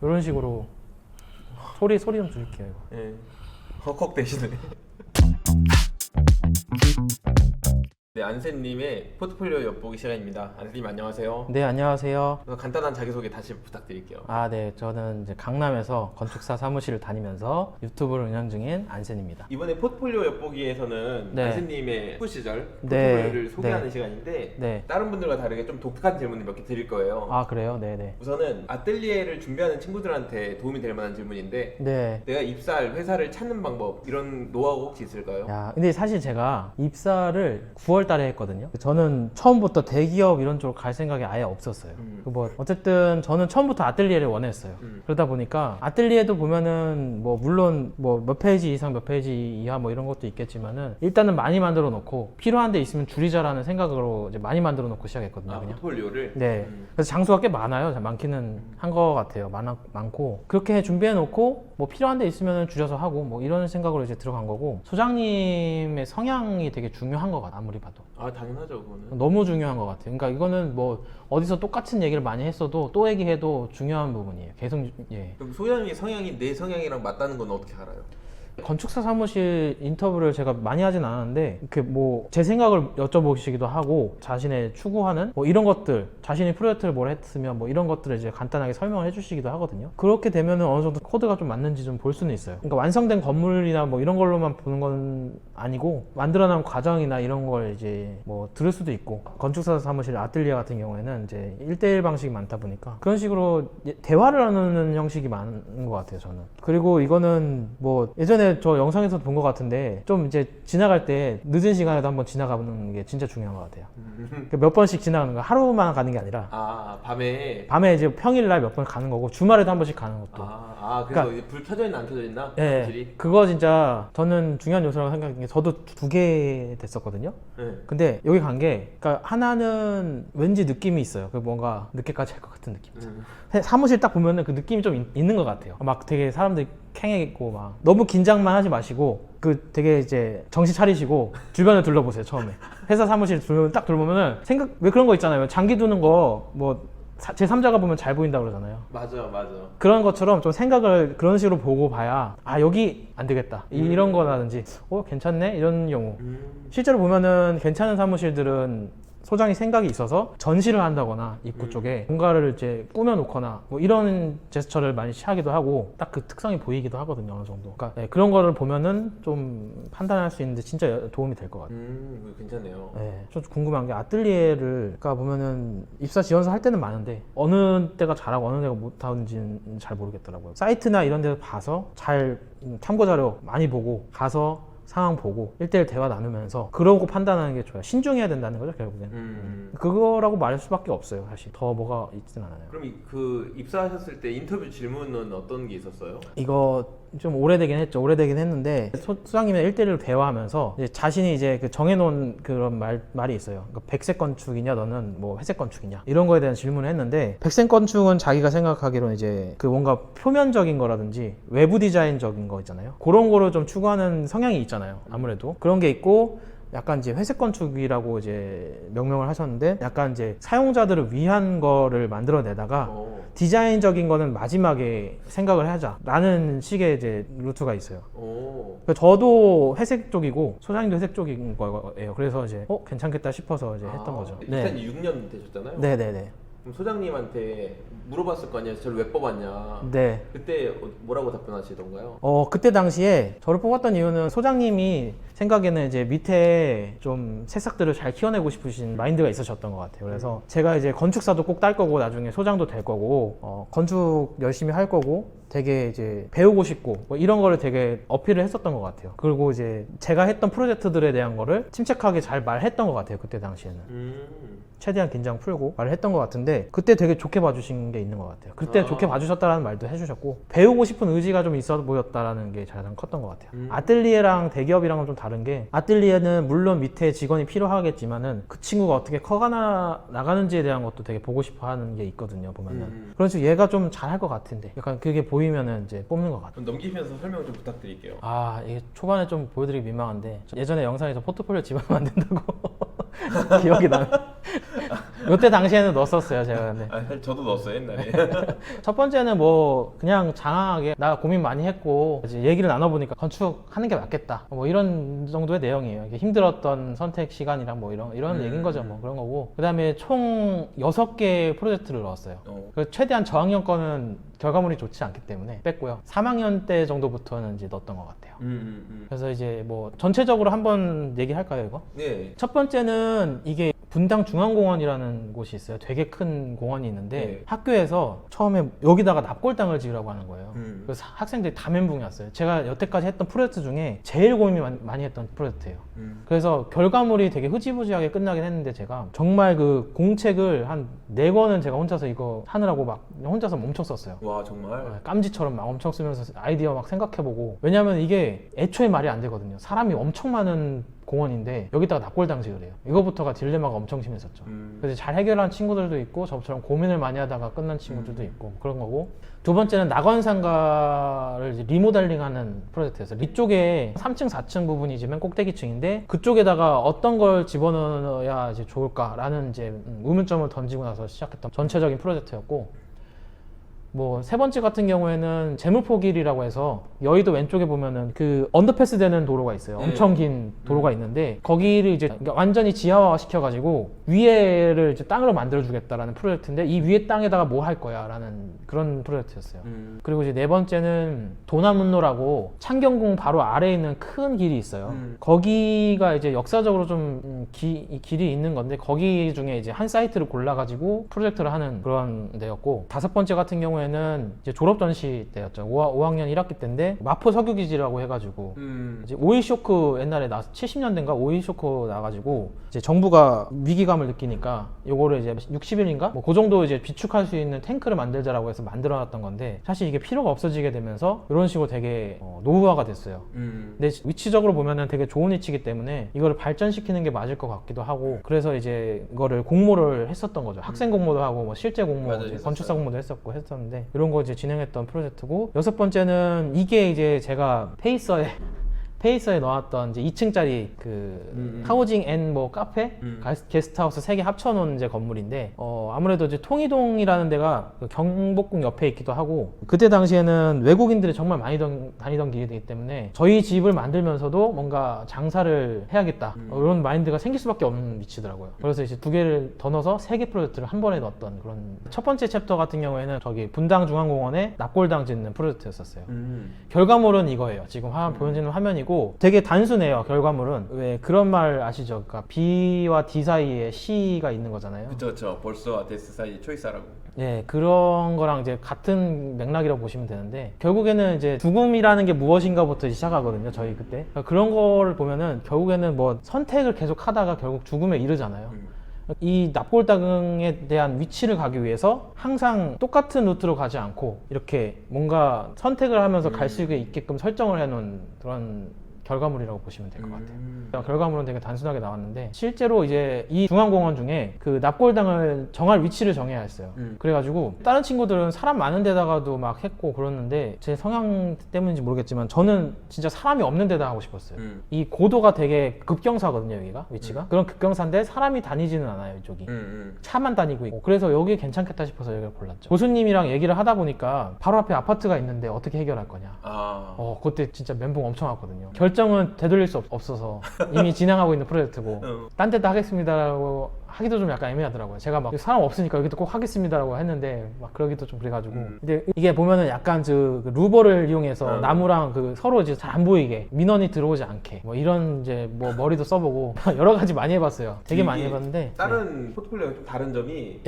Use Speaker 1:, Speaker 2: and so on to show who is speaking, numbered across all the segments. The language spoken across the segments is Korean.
Speaker 1: 이런 식으로 소리 좀 줄게요. 이거.
Speaker 2: 예. 헉헉 대시네. 네, 안세님의 포트폴리오 엿보기 시간입니다. 안세님 안녕하세요.
Speaker 1: 네, 안녕하세요.
Speaker 2: 간단한 자기소개 다시 부탁드릴게요.
Speaker 1: 네, 저는 이제 강남에서 건축사 사무실을 다니면서 유튜브를 운영 중인 안센입니다.
Speaker 2: 이번에 포트폴리오 엿보기에서는
Speaker 1: 네.
Speaker 2: 안세님의 학부 시절
Speaker 1: 네.
Speaker 2: 포트폴리오를 소개하는
Speaker 1: 네.
Speaker 2: 시간인데
Speaker 1: 네.
Speaker 2: 다른 분들과 다르게 좀 독특한 질문을 몇 개 드릴 거예요.
Speaker 1: 그래요? 네네.
Speaker 2: 우선은 아뜰리에를 준비하는 친구들한테 도움이 될 만한 질문인데
Speaker 1: 네.
Speaker 2: 내가 입사할 회사를 찾는 방법 이런 노하우 혹시 있을까요?
Speaker 1: 근데 사실 제가 입사를 9월 달에 했거든요. 저는 처음부터 대기업 이런 쪽으로 갈 생각이 아예 없었어요. 어쨌든 저는 처음부터 아뜰리에를 원했어요. 그러다 보니까 아뜰리에도 보면은 물론 몇 페이지 이상 몇 페이지 이하 이런 것도 있겠지만은 일단은 많이 만들어 놓고 필요한 데 있으면 줄이자라는 생각으로 이제 많이 만들어 놓고 시작했거든요. 그냥.
Speaker 2: 포트폴리오를?
Speaker 1: 네. 그래서 장수가 꽤 많아요. 많기는 한 것 같아요. 많고 그렇게 준비해 놓고 필요한 데 있으면 줄여서 하고 이런 생각으로 이제 들어간 거고, 소장님의 성향이 되게 중요한 것 같아요. 아무리 봐도.
Speaker 2: 당연하죠, 그거는.
Speaker 1: 너무 중요한 것 같아요. 그러니까 이거는 어디서 똑같은 얘기를 많이 했어도 또 얘기해도 중요한 부분이에요. 계속. 예.
Speaker 2: 그럼 소장님의 성향이 내 성향이랑 맞다는 건 어떻게 알아요?
Speaker 1: 건축사 사무실 인터뷰를 제가 많이 하진 않았는데 제 생각을 여쭤보시기도 하고 자신의 추구하는 이런 것들, 자신이 프로젝트를 뭘 했으면 이런 것들을 이제 간단하게 설명을 해주시기도 하거든요. 그렇게 되면은 어느 정도 코드가 좀 맞는지 좀 볼 수는 있어요. 그러니까 완성된 건물이나 이런 걸로만 보는 건 아니고 만들어낸 과정이나 이런 걸 이제 들을 수도 있고, 건축사 사무실 아뜰리에 같은 경우에는 이제 1대1 방식이 많다 보니까 그런 식으로 대화를 나누는 형식이 많은 것 같아요, 저는. 그리고 이거는 예전에 저 영상에서 본 것 같은데 좀 이제 지나갈 때 늦은 시간에도 한번 지나가는 게 진짜 중요한 것 같아요. 몇 번씩 지나가는 거, 하루만 가는 게 아니라 밤에 이제 평일날 몇 번 가는 거고 주말에도 한 번씩 가는 것도.
Speaker 2: 그래서
Speaker 1: 그러니까,
Speaker 2: 불 켜져 있나 안 켜져 있나?
Speaker 1: 네,
Speaker 2: 사무실이?
Speaker 1: 그거 진짜 저는 중요한 요소라고 생각하는 게, 저도 2개 됐었거든요.
Speaker 2: 네.
Speaker 1: 근데 여기 간 게, 그러니까 하나는 왠지 느낌이 있어요. 뭔가 늦게까지 할 것 같은 느낌. 사무실 딱 보면은 그 느낌이 좀 있는 것 같아요. 되게 사람들이 캥해있고 너무 긴장만 하지 마시고 되게 이제 정신 차리시고 주변을 둘러보세요. 처음에 회사 사무실 딱 둘러보면은 왜 그런 거 있잖아요. 장기 두는 거 제3자가 보면 잘 보인다 그러잖아요.
Speaker 2: 맞아.
Speaker 1: 그런 것처럼 좀 생각을 그런 식으로 보고 봐야 여기 안 되겠다 이런 거라든지 괜찮네 이런 경우. 실제로 보면은 괜찮은 사무실들은 소장이 생각이 있어서 전시를 한다거나 입구 쪽에 뭔가를 이제 꾸며놓거나 이런 제스처를 많이 취하기도 하고 딱 그 특성이 보이기도 하거든요, 어느 정도. 그러니까 네, 그런 거를 보면은 좀 판단할 수 있는데 진짜 도움이 될 것 같아요.
Speaker 2: 괜찮네요.
Speaker 1: 네, 좀 궁금한 게 아뜰리에를 보면은 입사 지원서 할 때는 많은데 어느 때가 잘하고 어느 때가 못하는지는 잘 모르겠더라고요. 사이트나 이런 데서 봐서 잘 참고자료 많이 보고 가서 상황 보고 1대1 대화 나누면서 그러고 판단하는 게 좋아요. 신중해야 된다는 거죠, 결국엔. 그거라고 말할 수밖에 없어요, 사실. 더 뭐가 있진 않아요.
Speaker 2: 그럼 입사하셨을 때 인터뷰 질문은 어떤 게 있었어요?
Speaker 1: 이거 좀 오래되긴 했는데 소장님이랑 1대1로 대화하면서 이제 자신이 이제 정해놓은 그런 말이 있어요. 그러니까 백색 건축이냐 너는 회색 건축이냐 이런 거에 대한 질문을 했는데, 백색 건축은 자기가 생각하기로는 이제 뭔가 표면적인 거라든지 외부 디자인적인 거 있잖아요. 그런 거를 좀 추구하는 성향이 있잖아요. 아무래도 그런 게 있고, 약간 이제 회색 건축이라고 이제 명명을 하셨는데 약간 이제 사용자들을 위한 거를 만들어내다가 디자인적인 거는 마지막에 생각을 하자라는 식의 이제 루트가 있어요. 저도 회색 쪽이고 소장님도 회색 쪽인 거예요. 그래서 이제 괜찮겠다 싶어서 이제 했던 거죠.
Speaker 2: 입사한 지 6년 되셨잖아요?
Speaker 1: 네네네.
Speaker 2: 그럼 소장님한테 물어봤을 거 아니에요? 저를 왜 뽑았냐?
Speaker 1: 네.
Speaker 2: 그때 뭐라고 답변하시던가요?
Speaker 1: 그때 당시에 저를 뽑았던 이유는 소장님이 생각에는 이제 밑에 좀 새싹들을 잘 키워내고 싶으신 마인드가 있으셨던 것 같아요. 그래서 제가 이제 건축사도 꼭 딸 거고 나중에 소장도 될 거고 건축 열심히 할 거고 되게 이제 배우고 싶고 이런 거를 되게 어필을 했었던 것 같아요. 그리고 이제 제가 했던 프로젝트들에 대한 거를 침착하게 잘 말했던 것 같아요. 그때 당시에는. 최대한 긴장 풀고 말을 했던 것 같은데 그때 되게 좋게 봐주신 게 있는 것 같아요. 그때 좋게 봐주셨다라는 말도 해주셨고 배우고 싶은 의지가 좀 있어 보였다라는 게 가장 컸던 것 같아요. 아뜰리에랑 대기업이랑은 좀 다른 게, 아뜰리에는 물론 밑에 직원이 필요하겠지만은 그 친구가 어떻게 커가 나가는지에 대한 것도 되게 보고 싶어 하는 게 있거든요, 보면은. 그런 식으로 얘가 좀 잘할 것 같은데 약간 그게 보이면은 이제 뽑는 것 같아요.
Speaker 2: 그럼 넘기면서 설명 좀 부탁드릴게요.
Speaker 1: 이게 초반에 좀 보여드리기 민망한데 예전에 영상에서 포트폴리오 집안 만든다고 기억이 나요. 이때 당시에는 넣었었어요 제가. 근데
Speaker 2: 아, 사실 저도 넣었어요 옛날에.
Speaker 1: 첫 번째는 뭐 그냥 장황하게 나 고민 많이 했고 이제 얘기를 나눠보니까 건축하는 게 맞겠다 뭐 이런 정도의 내용이에요. 이게 힘들었던 선택 시간이랑 뭐 이런 얘기인 거죠. 뭐 그런 거고, 그 다음에 총 6개 프로젝트를 넣었어요. 그 최대한 저학년 거는 결과물이 좋지 않기 때문에 뺐고요. 3학년 때 정도부터는 이제 넣었던 것 같아요. 그래서 이제 뭐 전체적으로 한번 얘기할까요 이거?
Speaker 2: 네.
Speaker 1: 첫 번째는 이게 분당 중앙공원이라는 곳이 있어요. 되게 큰 공원이 있는데
Speaker 2: 네.
Speaker 1: 학교에서 처음에 여기다가 납골당을 지으라고 하는 거예요. 그래서 학생들이 다 멘붕이 왔어요. 제가 여태까지 했던 프로젝트 중에 제일 고민 많이 했던 프로젝트예요. 그래서 결과물이 되게 흐지부지하게 끝나긴 했는데 제가 정말 그 공책을 한 4권은 제가 혼자서 이거 하느라고 막 혼자서 엄청 썼어요.
Speaker 2: 와 정말.
Speaker 1: 깜지처럼 막 엄청 쓰면서 아이디어 막 생각해보고, 왜냐면 이게 애초에 말이 안 되거든요. 사람이 엄청 많은 공원인데 여기다가 납골당 지으래요. 이거부터가 딜레마가 엄청 심했었죠. 그래서 잘 해결한 친구들도 있고 저처럼 고민을 많이 하다가 끝난 친구들도 있고 그런 거고, 두 번째는 낙원상가를 이제 리모델링하는 프로젝트였어요. 이쪽에 3층, 4층 부분이 이제 맨 꼭대기층인데 그쪽에다가 어떤 걸 집어넣어야 이제 좋을까라는 이제 의문점을 던지고 나서 시작했던 전체적인 프로젝트였고, 뭐 세 번째 같은 경우에는 재물포길이라고 해서 여의도 왼쪽에 보면은 그 언더패스 되는 도로가 있어요. 엄청 긴 도로가 있는데 거기를 이제 완전히 지하화 시켜가지고 위에를 이제 땅으로 만들어주겠다라는 프로젝트인데 이 위에 땅에다가 뭐 할 거야라는 그런 프로젝트였어요. 그리고 이제 네 번째는 도남문로라고 창경궁 바로 아래에 있는 큰 길이 있어요. 거기가 이제 역사적으로 좀 길이 있는 건데 거기 중에 이제 한 사이트를 골라가지고 프로젝트를 하는 그런 데였고, 다섯 번째 같은 경우에는 이제 졸업 전시 때였죠. 5학년 1학기 때인데 마포 석유기지라고 해가지고 이제 오일 쇼크 옛날에 70년대인가 오일 쇼크 나가지고 이제 정부가 위기감을 느끼니까 요거를 이제 60일인가 뭐 그 정도 이제 비축할 수 있는 탱크를 만들자라고 해서 만들어놨던 건데 사실 이게 필요가 없어지게 되면서 이런 식으로 되게 노후화가 됐어요. 근데 위치적으로 보면은 되게 좋은 위치이기 때문에 이거를 발전시키는 게 맞을 것 같기도 하고, 그래서 이제 이거를 공모를 했었던 거죠. 학생 공모도 하고 뭐 실제 공모,
Speaker 2: 맞아요,
Speaker 1: 이제 건축사 공모도 했었는데 이런 거 이제 진행했던 프로젝트고, 여섯 번째는 이게 이제 제가 페이서에 넣었던 이제 2층짜리 그 하우징 앤 뭐 카페, 게스트하우스 3개 합쳐놓은 이제 건물인데 아무래도 이제 통이동이라는 데가 그 경복궁 옆에 있기도 하고 그때 당시에는 외국인들이 정말 많이 다니던 길이기 때문에 저희 집을 만들면서도 뭔가 장사를 해야겠다 이런 마인드가 생길 수밖에 없는 위치더라고요. 그래서 이제 2개를 더 넣어서 3개 프로젝트를 한 번에 넣었던 그런. 첫 번째 챕터 같은 경우에는 저기 분당 중앙공원에 납골당 짓는 프로젝트였었어요. 결과물은 이거예요. 지금 보여지는 화면이고 되게 단순해요. 결과물은. 왜 그런 말 아시죠? 그러니까 B와 D 사이에 C가 있는 거잖아요.
Speaker 2: 그쵸. 벌써와 데스 사이 초이스하라고.
Speaker 1: 네, 그런 거랑 이제 같은 맥락이라고 보시면 되는데 결국에는 이제 죽음이라는 게 무엇인가부터 시작하거든요. 저희 그때. 그러니까 그런 거를 보면은 결국에는 뭐 선택을 계속 하다가 결국 죽음에 이르잖아요. 이 납골당에 대한 위치를 가기 위해서 항상 똑같은 루트로 가지 않고 이렇게 뭔가 선택을 하면서 갈 수 있게끔 설정을 해놓은 그런 결과물이라고 보시면 될 것 같아요. 결과물은 되게 단순하게 나왔는데 실제로 이제 이 중앙공원 중에 그 납골당을 정할 위치를 정해야 했어요. 그래가지고 다른 친구들은 사람 많은 데다가도 막 했고 그러는데 제 성향 때문인지 모르겠지만 저는 진짜 사람이 없는 데다 하고 싶었어요. 이 고도가 되게 급경사거든요. 여기가 위치가 그런 급경사인데 사람이 다니지는 않아요. 이쪽이 차만 다니고 있고, 그래서 여기 괜찮겠다 싶어서 여기를 골랐죠. 교수님이랑 얘기를 하다 보니까 바로 앞에 아파트가 있는데 어떻게 해결할 거냐. 그때 진짜 멘붕 엄청 왔거든요. 결정은 되돌릴 수 없어서 이미 진행하고 있는 프로젝트고 딴 데다 하겠습니다라고 하기도 좀 약간 애매하더라고요. 제가 막 사람 없으니까 여기도 꼭 하겠습니다라고 했는데 막 그러기도 좀 그래가지고. 근데 이게 보면은 약간 그 루버를 이용해서 나무랑 그 서로 이제 잘 안 보이게 민원이 들어오지 않게 뭐 이런 이제 뭐 머리도 써보고 여러 가지 많이 해봤어요. 되게 많이 해봤는데
Speaker 2: 다른 포트폴리오랑 좀 다른 점이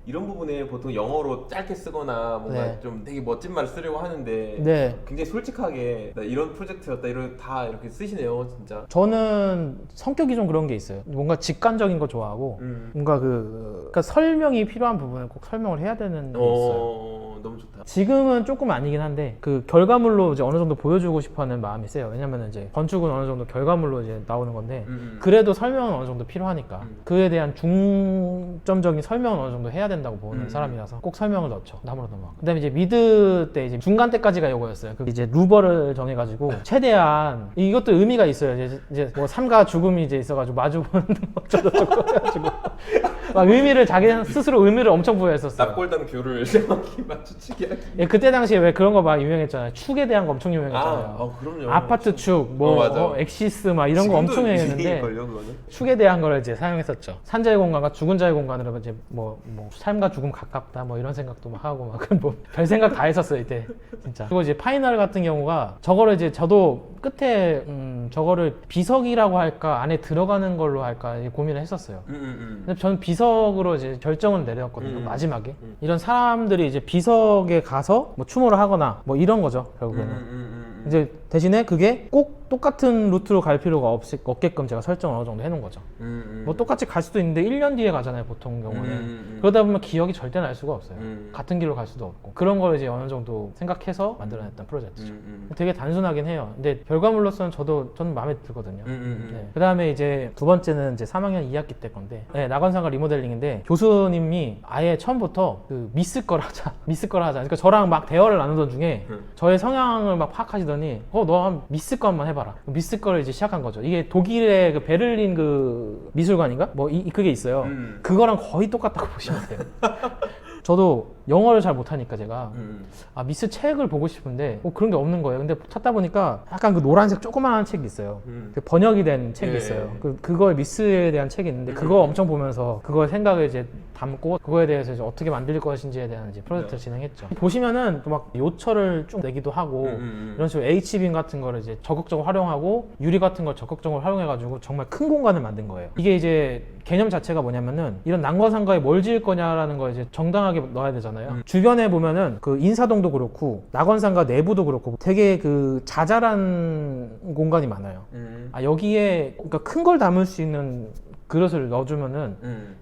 Speaker 2: 이런 부분에 보통 영어로 짧게 쓰거나 뭔가 좀 되게 멋진 말을 쓰려고 하는데 굉장히 솔직하게 나 이런 프로젝트였다 이런 다 이렇게 쓰시네요. 진짜
Speaker 1: 저는 성격이 좀 그런 게 있어요. 뭔가 직관적인 거 좋아하고 뭔가 그러니까 설명이 필요한 부분은 꼭 설명을 해야 되는 게 있어요.
Speaker 2: 너무 좋다.
Speaker 1: 지금은 조금 아니긴 한데 그 결과물로 이제 어느 정도 보여주고 싶어하는 마음이 세요. 왜냐면 이제 건축은 어느 정도 결과물로 이제 나오는 건데 그래도 설명은 어느 정도 필요하니까 그에 대한 중점적인 설명은 어느 정도 해야 된다고 보는 사람이라서 꼭 설명을 넣죠. 나무로 넘어가. 그다음에 이제 미드 때 이제 중간 때까지가 이거였어요. 이제 루버를 정해가지고 최대한 이것도 의미가 있어요. 이제 뭐 삶과 죽음이 이제 있어가지고 마주보는 어쩌고저쩌고 해가지고 막 의미를 자기 스스로 의미를 엄청 부여했었어요.
Speaker 2: 납골당 뷰를 정확히 맞추치기 하기.
Speaker 1: 예, 그때 당시에 왜 그런 거 막 유명했잖아요. 축에 대한 거 엄청 유명했잖아요.
Speaker 2: 그럼요.
Speaker 1: 아파트 축, 뭐
Speaker 2: 맞아.
Speaker 1: 엑시스 막 이런 거 엄청 유행했는데 축에 대한 거를 이제 사용했었죠. 산자의 공간과 죽은 자의 공간으로 이제 뭐 삶과 죽음 가깝다 뭐 이런 생각도 막 하고 막 뭐 별 생각 다 했었어요 이때 진짜. 그리고 이제 파이널 같은 경우가 저거를 이제 저도 끝에 저거를 비석이라고 할까 안에 들어가는 걸로 할까 고민을 했었어요. 근데 저는 비석으로 이제 결정을 내렸거든요. 마지막에 이런 사람들이 이제 비석에 가서 뭐 추모를 하거나 뭐 이런 거죠 결국에는. 이제 대신에 그게 꼭 똑같은 루트로 갈 필요가 없게끔 제가 설정을 어느 정도 해놓은 거죠. 뭐 똑같이 갈 수도 있는데 1년 뒤에 가잖아요 보통 경우는. 그러다 보면 기억이 절대 날 수가 없어요. 같은 길로 갈 수도 없고 그런 걸 이제 어느 정도 생각해서 만들어냈던 프로젝트죠. 되게 단순하긴 해요. 근데 결과물로서는 저는 마음에 들거든요. 네. 그 다음에 이제 두 번째는 이제 3학년 2학기 때 건데 네, 낙원상가 리모델링인데 교수님이 아예 처음부터 그 미스걸 하자 그러니까 저랑 막 대화를 나누던 중에 저의 성향을 막 파악하시더니 너 한 미스거 한번 해봐라. 미스거를 이제 시작한 거죠. 이게 독일의 그 베를린 그 미술관인가? 뭐 그게 있어요. 그거랑 거의 똑같다고 보시면 돼요. 저도 영어를 잘 못하니까 제가 미스 책을 보고 싶은데 그런 게 없는 거예요. 근데 찾다 보니까 약간 그 노란색 조그만한 책이 있어요. 그 번역이 된 책이 있어요. 그걸 미스에 대한 책이 있는데 그거 엄청 보면서 그거의 생각을 이제 담고 그거에 대해서 이제 어떻게 만들 것인지에 대한 이제 프로젝트를 진행했죠. 보시면은 또 막 요철을 쭉 내기도 하고 이런 식으로 H빔 같은 거를 이제 적극적으로 활용하고 유리 같은 걸 적극적으로 활용해가지고 정말 큰 공간을 만든 거예요. 이게 이제 개념 자체가 뭐냐면은 이런 난과상가에 뭘 지을 거냐라는 걸 이제 정당하게 넣어야 되잖아요. 주변에 보면은 그 인사동도 그렇고 낙원상가 내부도 그렇고 되게 그 자잘한 공간이 많아요. 여기에 그러니까 큰 걸 담을 수 있는 그릇을 넣어주면은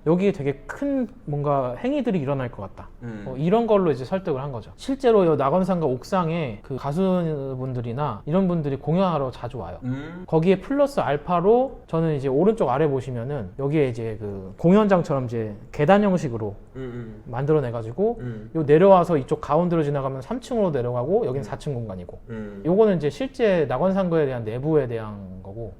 Speaker 1: 여기에 되게 큰 뭔가 행위들이 일어날 것 같다. 이런 걸로 이제 설득을 한 거죠. 실제로 이 낙원상가 옥상에 그 가수분들이나 이런 분들이 공연하러 자주 와요. 거기에 플러스 알파로 저는 이제 오른쪽 아래 보시면은 여기에 이제 그 공연장처럼 이제 계단 형식으로 만들어내가지고 요 내려와서 이쪽 가운데로 지나가면 3층으로 내려가고 여기는 4층 공간이고 요거는 이제 실제 낙원상가에 대한 내부에 대한 거고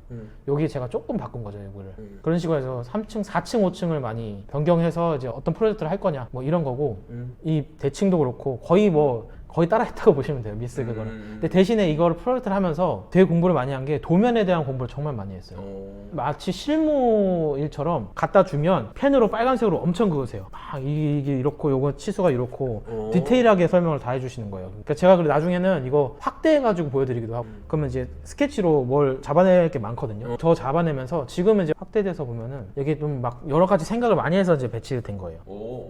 Speaker 1: 여기 제가 조금 바꾼 거죠 이거를. 그런 식으로 해서 3층, 4층, 5층을 많이 변경해서 이제 어떤 프로젝트를 할 거냐 뭐 이런 거고 이 대칭도 그렇고 거의 따라했다고 보시면 돼요 미스 그거는. 근데 대신에 이거를 프로젝트를 하면서 되게 공부를 많이 한 게 도면에 대한 공부를 정말 많이 했어요. 마치 실무일처럼 갖다 주면 펜으로 빨간색으로 엄청 그으세요. 이게 이렇고 요거 치수가 이렇고 디테일하게 설명을 다 해주시는 거예요. 그러니까 제가 그래 나중에는 이거 확대해가지고 보여드리기도 하고 그러면 이제 스케치로 뭘 잡아낼 게 많거든요. 저 잡아내면서 지금은 이제 확대돼서 보면은 이게 좀 막 여러 가지 생각을 많이 해서 이제 배치된 거예요.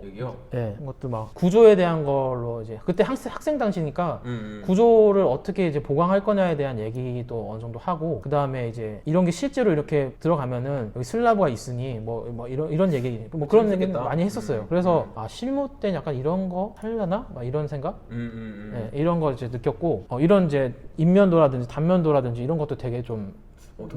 Speaker 2: 여기요?
Speaker 1: 네, 이것도 막 구조에 대한 걸로 이제 그때 학생 당시니까 구조를 어떻게 이제 보강할 거냐에 대한 얘기도 어느 정도 하고 그 다음에 이제 이런 게 실제로 이렇게 들어가면은 여기 슬라브가 있으니 뭐 이런 얘기 뭐 그런 얘기 많이 했었어요. 그래서 실무 때 약간 이런 거 하려나? 막 이런 생각? 네, 이런 거 이제 느꼈고 이런 이제 인면도라든지 단면도라든지 이런 것도 되게 좀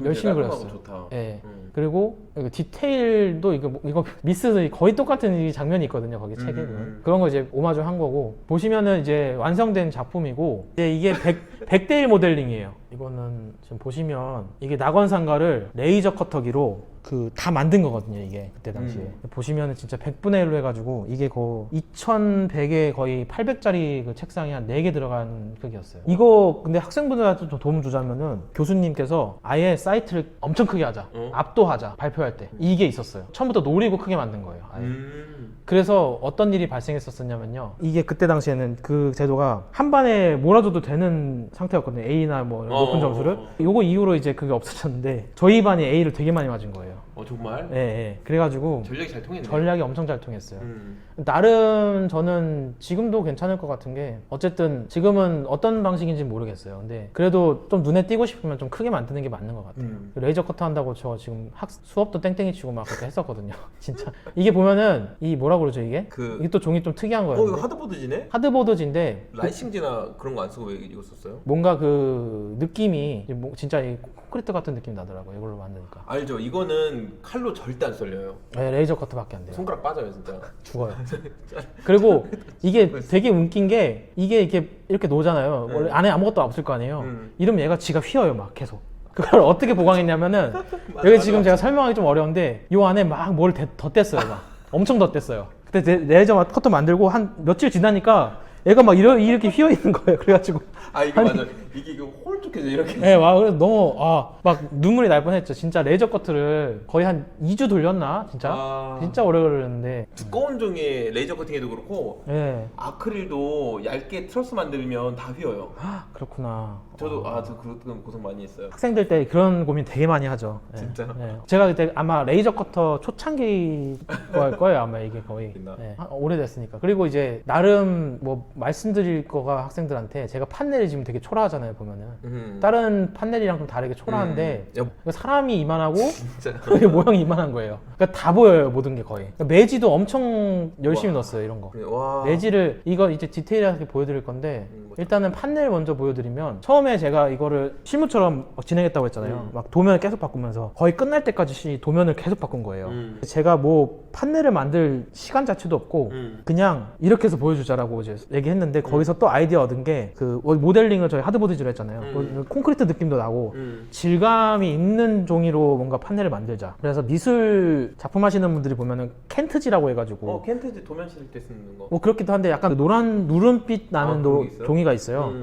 Speaker 1: 열심히 그렸어요.
Speaker 2: 좋다.
Speaker 1: 네. 그리고 디테일도 이거 미스 거의 똑같은 이 장면이 있거든요. 거기 책에 그런 거 이제 오마주 한 거고 보시면은 이제 완성된 작품이고 이게 100대 1 모델링이에요. 이거는 지금 보시면 이게 낙원상가를 레이저 커터기로 다 만든 거거든요. 이게 그때 당시에 보시면은 진짜 100분의 1로 해가지고 이게 거의 2100에 거의 800짜리 그 책상이 한 4개 들어간 크기였어요. 이거 근데 학생분들한테 좀 도움 주자면은 교수님께서 아예 사이트를 엄청 크게 하자, 압도하자 발표할 때 이게 있었어요. 처음부터 노리고 크게 만든 거예요. 아예. 그래서 어떤 일이 발생했었냐면요. 이게 그때 당시에는 그 제도가 한 반에 몰아줘도 되는 상태였거든요. A나 뭐 높은 점수를. 요거 이후로 이제 그게 없어졌는데 저희 반이 A를 되게 많이 맞은 거예요.
Speaker 2: 정말?
Speaker 1: 네. 그래가지고
Speaker 2: 전략이 잘 통했네요.
Speaker 1: 전략이 엄청 잘 통했어요. 나름 저는 지금도 괜찮을 것 같은 게 어쨌든 지금은 어떤 방식인지 모르겠어요. 근데 그래도 좀 눈에 띄고 싶으면 좀 크게 만드는 게 맞는 것 같아요. 레이저 커터 한다고 저 지금 수업도 땡땡이 치고 막 그렇게 했었거든요. 진짜 이게 보면은 이 뭐라고 그러죠 이게? 이게 또 종이 좀 특이한 거예요.
Speaker 2: 이거 하드보드지네?
Speaker 1: 하드보드지인데
Speaker 2: 라이싱지나 그런 거 안 쓰고 왜 이거 썼어요?
Speaker 1: 뭔가 그 느낌이 진짜 이 콘크리트 같은 느낌이 나더라고요. 이걸로 만드니까.
Speaker 2: 알죠? 이거는 칼로 절대 안 썰려요.
Speaker 1: 네, 레이저 커터밖에 안 돼요.
Speaker 2: 손가락 빠져요 진짜.
Speaker 1: 죽어요. 그리고 이게 되게 웃긴 게 이게 이렇게 놓잖아요. 원래 안에 아무것도 없을 거 아니에요. 이러면 얘가 지가 휘어요 막 계속. 그걸 어떻게 보강했냐면은 여기 지금 제가 설명하기 좀 어려운데 요 안에 막 뭘 덧댔어요 막. 엄청 덧댔어요. 그때 레이저 커터 만들고 한 며칠 지나니까 애가 막 이렇게 휘어 있는 거예요. 그래가지고
Speaker 2: 이거 맞아. 이게 홀쭉해져 이렇게.
Speaker 1: 네, 와, 그래서 너무 막 눈물이 날 뻔했죠. 진짜 레이저 커트를 거의 한 2주 돌렸나? 진짜 오래 걸렸는데.
Speaker 2: 두꺼운 종의 레이저 커팅에도 그렇고
Speaker 1: 네.
Speaker 2: 아크릴도 얇게 트러스 만들면 다 휘어요.
Speaker 1: 그렇구나.
Speaker 2: 저도 저 그런 고생 많이 했어요.
Speaker 1: 학생들 때 그런 고민 되게 많이 하죠. 네.
Speaker 2: 진짜?
Speaker 1: 네. 제가 그때 아마 레이저 커터 초창기 할 거예요. 아마 이게 거의. 네. 오래됐으니까. 그리고 이제 나름 뭐 말씀드릴 거가 학생들한테 제가 판넬이 지금 되게 초라하잖아요. 보면은 다른 판넬이랑 좀 다르게 초라한데 사람이 이만하고 모양이 이만한 거예요. 그러니까 다 보여요. 모든 게 거의. 그러니까 매지도 엄청 열심히 넣었어요. 이런 거.
Speaker 2: 와.
Speaker 1: 매지를 이거 이제 디테일하게 보여드릴 건데 일단은 판넬 먼저 보여드리면 처음에 제가 이거를 실무처럼 진행했다고 했잖아요. 막 도면을 계속 바꾸면서 거의 끝날 때까지 도면을 계속 바꾼 거예요. 제가 뭐 판넬을 만들 시간 자체도 없고 그냥 이렇게 해서 보여주자라고 이제 얘기했는데 거기서 또 아이디어 얻은 게 그 모델링을 저희 하드보드지로 했잖아요. 콘크리트 느낌도 나고 질감이 있는 종이로 뭔가 판넬을 만들자. 그래서 미술 작품 하시는 분들이 보면은 켄트지라고 해가지고
Speaker 2: 켄트지 도면 실을 때 쓰는 거.
Speaker 1: 뭐 그렇기도 한데 약간 노란 누른빛 나는 종이가 있어요.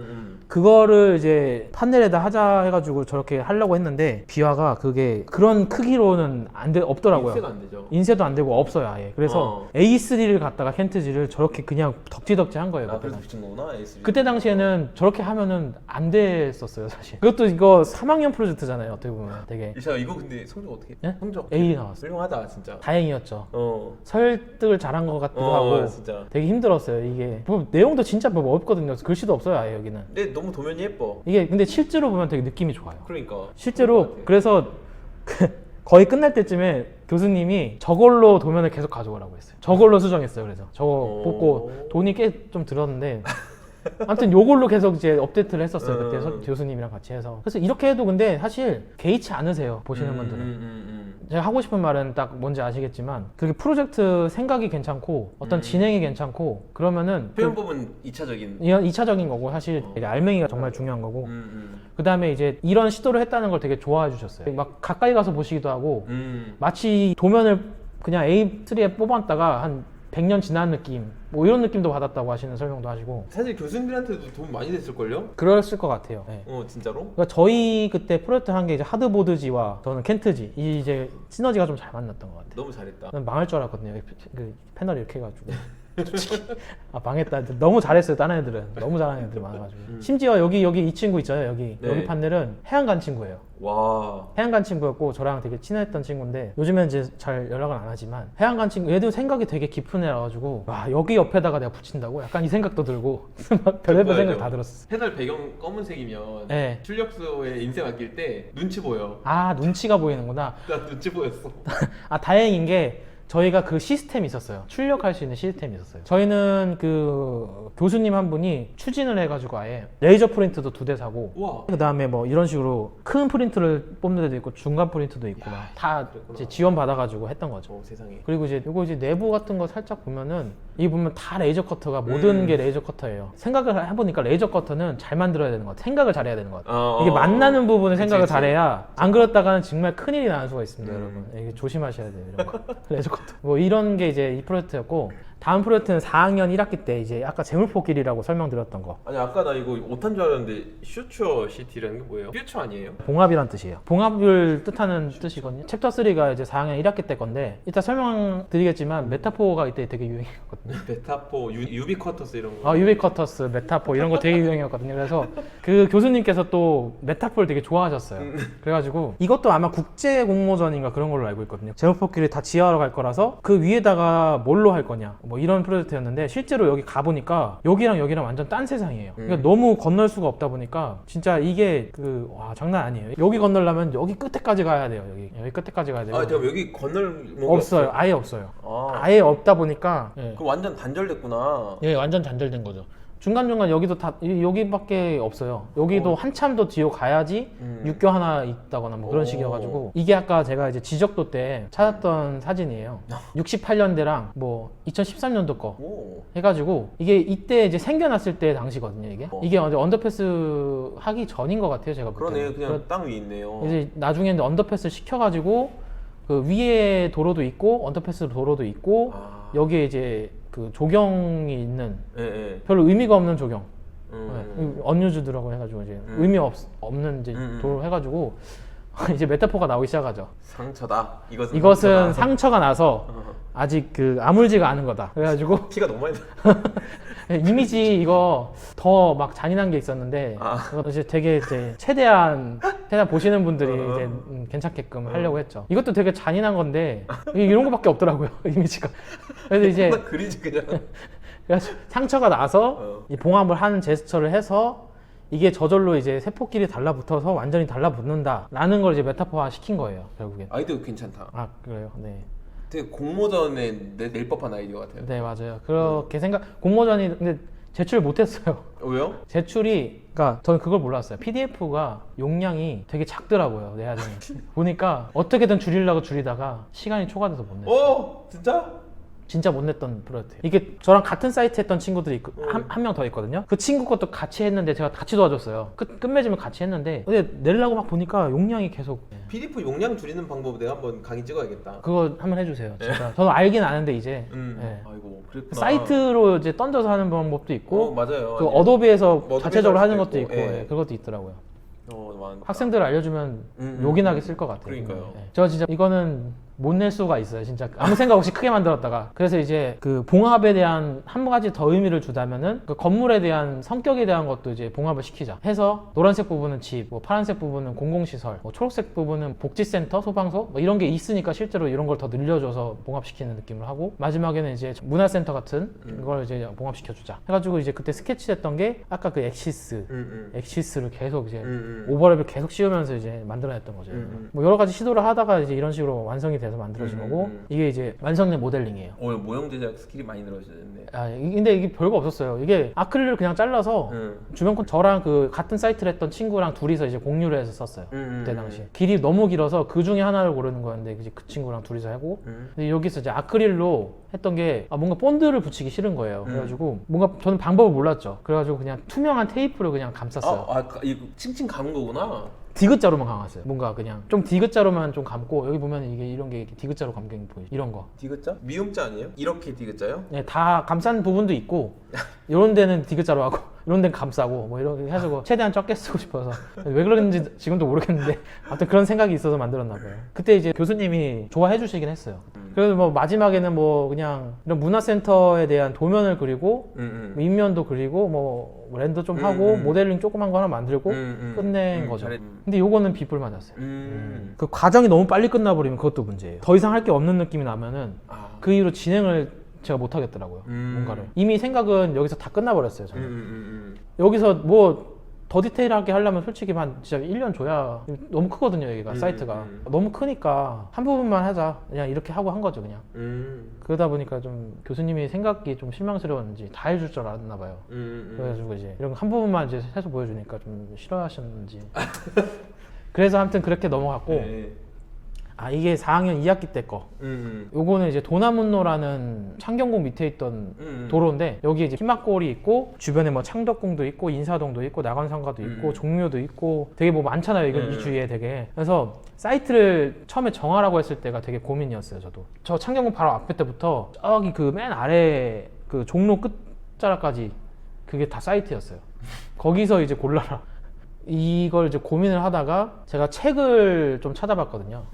Speaker 1: 그거를 이제 판넬에다 하자 해가지고 저렇게 하려고 했는데 비화가 그게 그런 크기로는 없더라고요.
Speaker 2: 인쇄도 안 되죠.
Speaker 1: 인쇄도 안 되고 없어요 아예. 그래서 A3를 갖다가 켄트지를 저렇게 그냥 덕지덕지 한 거예요.
Speaker 2: 그래서 붙인 거구나 A3.
Speaker 1: 그때 당시에는 저렇게 하면은 안 됐었어요 사실. 그것도 이거 3학년 프로젝트잖아요 어떻게 보면 되게.
Speaker 2: 이거 근데 성적 어떻게?
Speaker 1: 네?
Speaker 2: 성적
Speaker 1: A 나왔어요.
Speaker 2: 훌륭하다 진짜.
Speaker 1: 다행이었죠. 설득을 잘한 것 같기도 하고
Speaker 2: 진짜.
Speaker 1: 되게 힘들었어요 이게. 뭐 내용도 진짜 뭐 없거든요. 글씨도 없어요 아예 여기는.
Speaker 2: 근데 너무 도면이 예뻐.
Speaker 1: 이게 근데 실제로 보면 되게 느낌이 좋아요.
Speaker 2: 그러니까.
Speaker 1: 실제로 그래서 거의 끝날 때쯤에 교수님이 저걸로 도면을 계속 가져오라고 했어요. 저걸로 수정했어요. 그래서 저거 뽑고 돈이 꽤 좀 들었는데 아무튼 요걸로 계속 이제 업데이트를 했었어요. 그때 교수님이랑 같이 해서. 그래서 이렇게 해도 근데 사실 개의치 않으세요. 보시는 분들은. 제가 하고 싶은 말은 딱 뭔지 아시겠지만 그게 프로젝트 생각이 괜찮고 어떤 진행이 괜찮고 그러면은
Speaker 2: 표현법은 2차적인
Speaker 1: 거고 사실 되게 알맹이가 정말 중요한 거고 그 다음에 이제 이런 시도를 했다는 걸 되게 좋아해 주셨어요. 막 가까이 가서 보시기도 하고 마치 도면을 그냥 A3에 뽑았다가 한 100년 지난 느낌 뭐 이런 느낌도 받았다고 하시는 설명도 하시고.
Speaker 2: 사실 교수님들한테도 도움 많이 됐을걸요?
Speaker 1: 그랬을 것 같아요. 네.
Speaker 2: 진짜로?
Speaker 1: 그러니까 저희 그때 프로젝트 한 게 이제 하드보드지와 저는 켄트지 이 이제 시너지가 좀 잘 맞았던 것 같아요.
Speaker 2: 너무 잘했다.
Speaker 1: 저는 망할 줄 알았거든요. 그 패널 이렇게 해가지고 망했다. 너무 잘했어요. 다른 애들은 너무 잘하는 애들이 많아가지고. 심지어 여기 이 친구 있잖아요. 여기 판넬은 해안간 친구예요.
Speaker 2: 와.
Speaker 1: 해안간 친구였고 저랑 되게 친했던 친구인데 요즘엔 이제 잘 연락은 안 하지만 해안간 친구 얘도 생각이 되게 깊은 애라 가지고 와 여기 옆에다가 내가 붙인다고? 약간 이 생각도 들고 막 별의별 생각 다 들었어.
Speaker 2: 패널 배경 검은색이면
Speaker 1: 네.
Speaker 2: 출력소에 인쇄 맡길 때 눈치 보여.
Speaker 1: 눈치가 보이는구나.
Speaker 2: 나 눈치 보였어.
Speaker 1: 다행인 게 저희가 그 시스템이 있었어요. 출력할 수 있는 시스템이 있었어요. 저희는 그 교수님 한 분이 추진을 해가지고 아예 레이저 프린트도 2대 사고 그 다음에 뭐 이런 식으로 큰 프린트를 뽑는 데도 있고 중간 프린트도 있고 다 이제 지원 받아가지고 했던 거죠.
Speaker 2: 세상에.
Speaker 1: 그리고 이제 이거 이제 내부 같은 거 살짝 보면은 이 보면 다 레이저 커터가 모든 게 레이저 커터예요. 생각을 해보니까 레이저 커터는 잘 만들어야 되는 것 같아. 생각을 잘해야 되는 것 같아. 이게 만나는 부분을 생각을 잘해야 안 그렇다가는 정말 큰일이 나는 수가 있습니다, 여러분. 이게 조심하셔야 돼요, 이런 거. 레이저 커터. 뭐 이런 게 이제 이 프로젝트였고 다음 프로젝트는 4학년 1학기 때 이제 아까 재물포길이라고 설명드렸던 거.
Speaker 2: 아니 아까 나 이거 오탄 줄 알았는데 퓨처 시티라는 게 뭐예요? 퓨처 아니에요?
Speaker 1: 봉합이란 뜻이에요. 봉합을 뜻하는 뜻이거든요. 챕터 3가 이제 4학년 1학기 때 건데 이따 설명드리겠지만 메타포가 이때 되게 유행했거든요.
Speaker 2: 메타포, 유비쿼터스 이런 거.
Speaker 1: 유비쿼터스, 메타포 이런 거 되게 유행이었거든요. 그래서 그 교수님께서 또 메타포를 되게 좋아하셨어요. 그래가지고 이것도 아마 국제 공모전인가 그런 걸로 알고 있거든요. 재물포길이 다 지하로 갈 거라서 그 위에다가 뭘로 할 거냐 뭐 이런 프로젝트였는데 실제로 여기 가보니까 여기랑 완전 딴 세상이에요. 그러니까 너무 건널 수가 없다 보니까 진짜 이게 와 장난 아니에요. 여기 건널려면 여기 끝에까지 가야 돼요. 여기 끝에까지 가야 돼요.
Speaker 2: 제가 여기 건널
Speaker 1: 없어요. 아예 없어요. 아예 없다 보니까
Speaker 2: 그 완전 단절됐구나.
Speaker 1: 예, 완전 단절된 거죠. 중간중간 여기도 다 여기밖에 없어요. 여기도 한참 더 뒤로 가야지 육교 하나 있다거나 뭐 그런 식이어가지고 이게 아까 제가 이제 지적도 때 찾았던 사진이에요. 68년대랑 뭐 2013년도 거 해가지고 이게 이때 이제 생겨났을 때 당시거든요. 이게 언더패스 하기 전인 것 같아요. 제가 볼 때는.
Speaker 2: 그러네. 그냥 땅 위에 있네요.
Speaker 1: 이제 나중에 언더패스 시켜가지고 그 위에 도로도 있고 언더패스 도로도 있고 여기에 이제 그 조경이 있는 별로 의미가 없는 조경. 언유즈드라고 해가지고 이제 의미 없는 이제 도로 해가지고 이제 메타포가 나오기 시작하죠.
Speaker 2: 상처다.
Speaker 1: 이것은 상처가 나서 아직 그 아물지가 않은 거다. 그래가지고
Speaker 2: 피가 너무 많이 나.
Speaker 1: 이미지 이거 더 막 잔인한 게 있었는데 이것도 이제 되게 이제 최대한 보시는 분들이 이제 괜찮게끔 하려고 했죠. 이것도 되게 잔인한 건데 이런 거밖에 없더라고요. 이미지가. 그래서 이제
Speaker 2: 그리지 그냥.
Speaker 1: 그래서 상처가 나서 이 봉합을 하는 제스처를 해서 이게 저절로 이제 세포끼리 달라붙어서 완전히 달라붙는다라는 걸 이제 메타포화 시킨 거예요, 결국엔.
Speaker 2: 아이디어 괜찮다.
Speaker 1: 아, 그래요? 네.
Speaker 2: 되게 공모전에 낼 법한 아이디어 같아요.
Speaker 1: 네, 맞아요. 그렇게 공모전이 근데 제출 못했어요.
Speaker 2: 왜요?
Speaker 1: 제출이, 그러니까 저는 그걸 몰랐어요. PDF가 용량이 되게 작더라고요, 내야 되는. 보니까 어떻게든 줄이려고 줄이다가 시간이 초과돼서 못 냈어요. 진짜 못 냈던 프로젝트. 이게 저랑 같은 사이트 했던 친구들이 한 명 더 있거든요. 그 친구 것도 같이 했는데 제가 같이 도와줬어요. 끝맺으면 같이 했는데 근데 내려고 막 보니까 용량이 계속.
Speaker 2: PDF 용량 줄이는 방법 내가 한번 강의 찍어야겠다.
Speaker 1: 그거 한번 해주세요. 진짜. 저는 알긴 아는데 이제. 네.
Speaker 2: 아이고 그랬구나.
Speaker 1: 사이트로 이제 던져서 하는 방법도 있고.
Speaker 2: 맞아요.
Speaker 1: 그 어도비에서
Speaker 2: 뭐
Speaker 1: 자체적으로 하는 것도
Speaker 2: 있고,
Speaker 1: 있고. 예. 그것도 있더라고요.
Speaker 2: 많다.
Speaker 1: 학생들 알려주면 요긴하게 쓸 것 같아요.
Speaker 2: 그러니까요.
Speaker 1: 네. 저 진짜 이거는 못 낼 수가 있어요. 진짜 아무 생각 없이 크게 만들었다가. 그래서 이제 그 봉합에 대한 한 가지 더 의미를 주자면은 그 건물에 대한 성격에 대한 것도 이제 봉합을 시키자 해서 노란색 부분은 집, 뭐 파란색 부분은 공공시설, 뭐 초록색 부분은 복지센터, 소방서 뭐 이런 게 있으니까 실제로 이런 걸 더 늘려줘서 봉합시키는 느낌을 하고 마지막에는 이제 문화센터 같은 걸 이제 봉합시켜주자 해가지고 이제 그때 스케치했던 게 아까 그 엑시스를 계속 이제 오버랩을 계속 씌우면서 이제 만들어냈던 거죠. 뭐 여러 가지 시도를 하다가 이제 이런 식으로 완성이 돼서 만들어진 거고 이게 이제 완성된 모델링이에요.
Speaker 2: 모형 제작 스킬이 많이 늘어지셨네.
Speaker 1: 근데 이게 별거 없었어요. 이게 아크릴을 그냥 잘라서 주변 저랑 그 같은 사이트를 했던 친구랑 둘이서 이제 공유를 해서 썼어요. 그때 당시 길이 너무 길어서 그 중에 하나를 고르는 거였는데 이제 그 친구랑 둘이서 하고 근데 여기서 이제 아크릴로 했던 게 뭔가 본드를 붙이기 싫은 거예요. 그래가지고 뭔가 저는 방법을 몰랐죠. 그래가지고 그냥 투명한 테이프를 그냥 감쌌어요.
Speaker 2: 이거 칭칭 감은 거구나.
Speaker 1: 디귿자로만 감았어요. 뭔가 그냥 좀 디귿자로만 좀 감고 여기 보면 이게 이런 게 디귿자로 감긴 보이죠. 이런 거.
Speaker 2: 디귿자? 미음자 아니에요? 이렇게 디귿자요?
Speaker 1: 네, 다 감싼 부분도 있고 이런 데는 디귿자로 하고 이런 데는 감싸고 뭐 이렇게 해가지고 최대한 적게 쓰고 싶어서 왜 그런지 지금도 모르겠는데 아무튼 그런 생각이 있어서 만들었나 봐요. 그때 이제 교수님이 좋아해 주시긴 했어요. 그래서 뭐 마지막에는 뭐 그냥 이런 문화센터에 대한 도면을 그리고 뭐 인면도 그리고 뭐 렌더 좀 하고 모델링 조그만 거 하나 만들고 끝낸 거죠. 근데 요거는 비풀 맞았어요. 그 과정이 너무 빨리 끝나버리면 그것도 문제예요. 더 이상 할 게 없는 느낌이 나면은 그 이후로 진행을 제가 못 하겠더라고요. 뭔가를 이미 생각은 여기서 다 끝나버렸어요. 저는 여기서 뭐 더 디테일하게 하려면 솔직히 한 진짜 1년 줘야 너무 크거든요. 여기가 사이트가 너무 크니까 한 부분만 하자 그냥 이렇게 하고 한 거죠 그냥. 그러다 보니까 좀 교수님이 생각이 좀 실망스러웠는지 다 해줄 줄 알았나 봐요. 그래가지고 이제 이런 한 부분만 이제 해서 보여주니까 좀 싫어하셨는지 그래서 아무튼 그렇게 넘어갔고 이게 4학년 2학기 때 거. 요거는 이제 도나문로라는 창경궁 밑에 있던 도로인데 여기 이제 희막골이 있고 주변에 뭐 창덕궁도 있고 인사동도 있고 낙원상가도 있고 종묘도 있고 되게 뭐 많잖아요. 이건 이 주위에 되게. 그래서 사이트를 처음에 정하라고 했을 때가 되게 고민이었어요. 저도. 저 창경궁 바로 앞에 때부터 저기 그 맨 아래 그 종로 끝자락까지 그게 다 사이트였어요. 거기서 이제 골라라. 이걸 이제 고민을 하다가 제가 책을 좀 찾아봤거든요.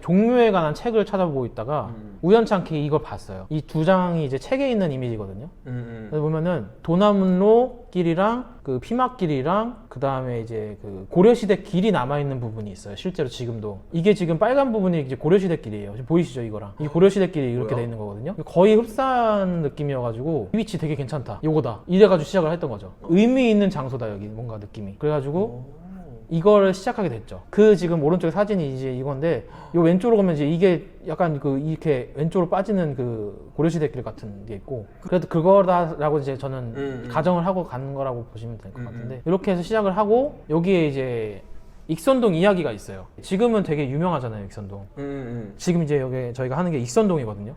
Speaker 1: 종묘에 관한 책을 찾아보고 있다가 우연찮게 이걸 봤어요. 이 두 장이 이제 책에 있는 이미지거든요. 그래서 보면은 도나문로 길이랑 그 피막길이랑 그 다음에 이제 그 고려시대 길이 남아있는 부분이 있어요. 실제로 지금도 이게 지금 빨간 부분이 이제 고려시대 길이에요. 지금 보이시죠 이거랑 이 고려시대 길이 이렇게 돼 있는 거거든요. 거의 흡사한 느낌이어가지고 이 위치 되게 괜찮다. 요거다. 이래가지고 시작을 했던 거죠. 의미 있는 장소다 여기 뭔가 느낌이. 그래가지고 이거를 시작하게 됐죠. 그 지금 오른쪽 사진이 이제 이건데 요 왼쪽으로 가면 이제 이게 약간 그 이렇게 왼쪽으로 빠지는 그 고려시대길 같은 게 있고 그래도 그거다라고 이제 저는 가정을 하고 가는 거라고 보시면 될 것 같은데 이렇게 해서 시작을 하고 여기에 이제 익선동 이야기가 있어요. 지금은 되게 유명하잖아요, 익선동. 지금 이제 여기 저희가 하는 게 익선동이거든요.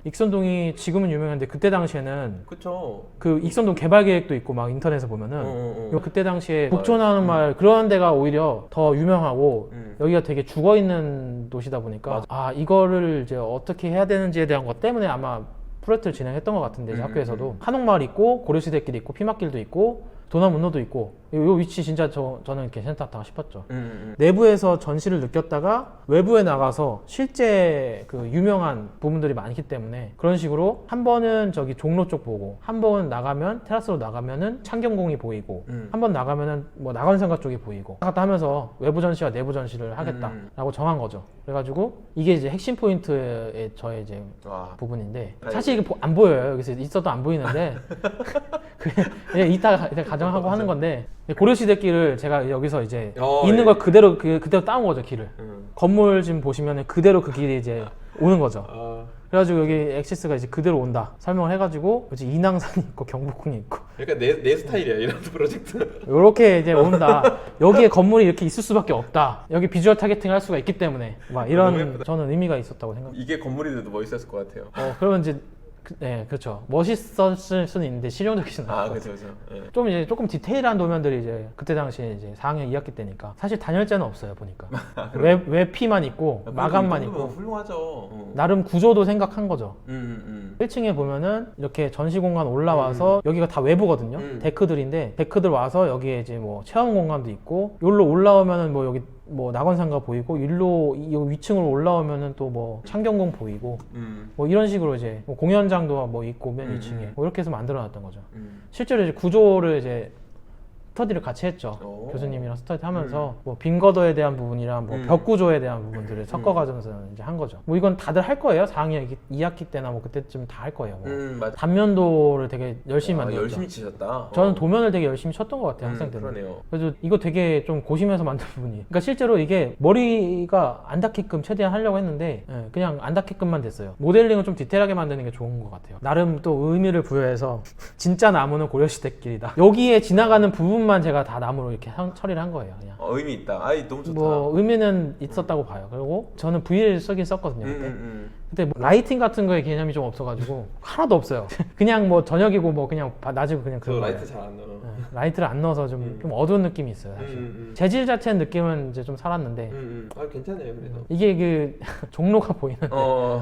Speaker 1: 익선동이 지금은 유명한데 그때 당시에는
Speaker 2: 그쵸.
Speaker 1: 그 익선동 개발 계획도 있고 막 인터넷에 보면은 그때 당시에 북촌하는 말 그런 데가 오히려 더 유명하고 여기가 되게 죽어 있는 도시다 보니까 아 이거를 이제 어떻게 해야 되는지에 대한 것 때문에 아마 프로젝트를 진행했던 것 같은데 학교에서도 한옥마을 있고 고려시대길 있고 피막길도 있고 도남운로도 있고 요 위치 진짜 저는 괜찮다 싶었죠. 내부에서 전시를 느꼈다가 외부에 나가서 실제 그 유명한 부분들이 많기 때문에 그런 식으로 한 번은 저기 종로 쪽 보고 한 번 나가면 테라스로 나가면은 창경궁이 보이고 한 번 나가면은 뭐 낙원상가 쪽이 보이고 갔다 하면서 외부 전시와 내부 전시를 하겠다라고 정한 거죠. 그래가지고 이게 이제 핵심 포인트의 저의 이제 부분인데 사실 이게 안 보여요. 여기서 있어도 안 보이는데 그냥 이따 가정하고 하는 건데 고려시대길을 제가 여기서 이제 있는 걸 그대로 그대로 따온 거죠 길을. 건물 지금 보시면 그대로 그 길이 이제 오는 거죠. 그래가지고 여기 엑시스가 이제 그대로 온다 설명을 해가지고 이제 인왕산이 있고 경복궁이 있고.
Speaker 2: 그러니까 내 스타일이야 이런 프로젝트.
Speaker 1: 이렇게 이제 온다. 여기에 건물이 이렇게 있을 수밖에 없다. 여기 비주얼 타겟팅을 할 수가 있기 때문에 막 이런 저는 의미가 있었다고 생각합니다.
Speaker 2: 이게 건물이라도 멋있었을 것 같아요.
Speaker 1: 그러면 이제 네, 그렇죠. 멋있었을 수는 있는데 실용적이진 않아요.
Speaker 2: 그렇죠. 네.
Speaker 1: 좀 이제 조금 디테일한 도면들이 이제 그때 당시에 이제 4학년 2학기 때니까 사실 단열재는 없어요 보니까. 외피만 있고 마감만 있고.
Speaker 2: 훌륭하죠.
Speaker 1: 나름 구조도 생각한 거죠. 1층에 보면은 이렇게 전시 공간 올라와서 여기가 다 외부거든요. 데크들인데 데크들 와서 여기에 이제 뭐 체험 공간도 있고 여기로 올라오면은 뭐 여기 뭐 낙원상가 보이고 일로 이 위층으로 올라오면은 또 뭐 창경궁 보이고 뭐 이런 식으로 이제 뭐 공연장도 뭐 있고 맨 2층에 뭐 이렇게 해서 만들어놨던 거죠. 실제로 이제 구조를 이제 스터디를 같이 했죠. 교수님이랑 스터디 하면서 뭐 빈거더에 대한 부분이랑 뭐 벽 구조에 대한 부분들을 섞어가면서 이제 한 거죠. 뭐 이건 다들 할 거예요. 4학년 2학기 때나 뭐 그때쯤 다 할 거예요. 뭐.
Speaker 2: 맞아.
Speaker 1: 단면도를 되게 열심히 만들었죠.
Speaker 2: 열심히 치셨다.
Speaker 1: 저는 도면을 되게 열심히 쳤던 것 같아요. 학생 때는.
Speaker 2: 그러네요.
Speaker 1: 그래서 이거 되게 좀 고심해서 만든 부분이. 그러니까 실제로 이게 머리가 안 닿게끔 최대한 하려고 했는데 그냥 안 닿게끔만 됐어요. 모델링을 좀 디테일하게 만드는 게 좋은 것 같아요. 나름 또 의미를 부여해서 진짜 나무는 고려시대길이다. 여기에 지나가는 부분만 제가 다 나무로 이렇게 처리를 한 거예요. 그냥.
Speaker 2: 의미 있다. 너무 좋다.
Speaker 1: 뭐 의미는 있었다고 봐요. 그리고 저는 V를 쓰긴 썼거든요. 그때 뭐 라이팅 같은 거에 개념이 좀 없어가지고 하나도 없어요. 그냥 뭐 저녁이고 뭐 그냥 낮이고 그냥 그런 거예요.
Speaker 2: 라이트 잘 안 넣어.
Speaker 1: 라이트를 안 넣어서 좀 어두운 느낌이 있어요. 사실. 재질 자체는 느낌은 이제 좀 살았는데
Speaker 2: 괜찮아요. 그래도
Speaker 1: 이게 그 종로가 보이는데